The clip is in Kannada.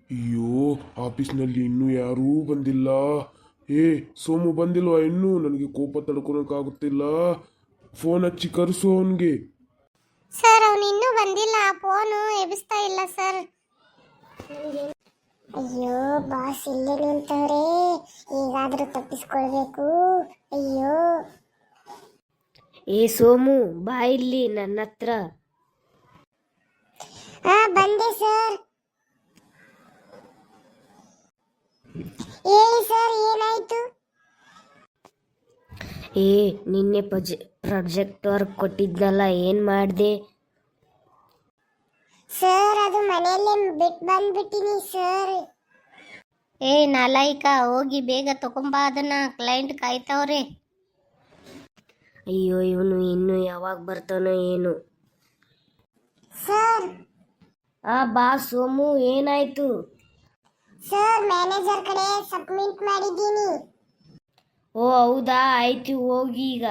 ಅಯ್ಯೋ, ಆಫೀಸ್ನಲ್ಲಿ ಇನ್ನೂ ಯಾರೂ ಬಂದಿಲ್ಲ. ಏ ಸೋಮು ಬಂದಿಲ್ವಾ ಇನ್ನೂ? ನನಗೆ ಕೋಪ ತಡ್ಕೊಳಕ್ಕಾಗುತ್ತಿಲ್ಲ. ಫೋನ್ ಹಚ್ಚಿ ಕರೆಸು ಅವನಿಗೆ. ಸರ್ ಅವನು ಇನ್ನೂ ಬಂದಿಲ್ಲ, ಫೋನು ಎಬ್ಬಿಸ್ತಾ ಇಲ್ಲ ಸರ್. ಅಯ್ಯೋ ಬಾಸ್ ಇಲ್ಲೇ ನಿಂತವ್ರೆ, ಈಗಾದ್ರೂ ತಪ್ಪಿಸ್ಕೊಳ್ಬೇಕು. ಅಯ್ಯೋ ಏ ಸೋಮು, ಬಾ ಇಲ್ಲಿ ನನ್ನ ಹತ್ರ. ಬಂದೆ ಸರ್. ಹೇಳಿ ಸರ್, ಏನಾಯ್ತು? ಏ ನಿನ್ನೆ ಪ್ರಾಜೆಕ್ಟ್ ವರ್ಕ್ ಕೊಟ್ಟಿದ್ನಲ್ಲ, ಏನ್ ಮಾಡ್ದೆ? ಸರ್ ಅದು ಮನೆಯಲ್ಲೇ ಬಿಟ್ಟು ಬಂದ್ಬಿಟ್ಟಿನಿ ಸರ್. ಏ ನಾಲಾಯಿಕ, ಹೋಗಿ ಬೇಗ ತಗೊಂಬಾ ಅದನ್ನ, ಕ್ಲೈಂಟ್ ಕಾಯ್ತವ್ರೆ. ಅಯ್ಯೋ, ಇವನು ಇನ್ನು ಯಾವಾಗ ಬರ್ತಾನೋ ಏನು. ಸರ್ ಬಾ ಸೋಮು, ಏನಾಯ್ತು? ಸರ್ ಮ್ಯಾನೇಜರ್ ಕಡೆ ಸಬ್ಮಿಟ್ ಮಾಡಿದ್ದೀನಿ. ಓ ಹೌದಾ, ಆಯ್ತು ಹೋಗಿ ಈಗ.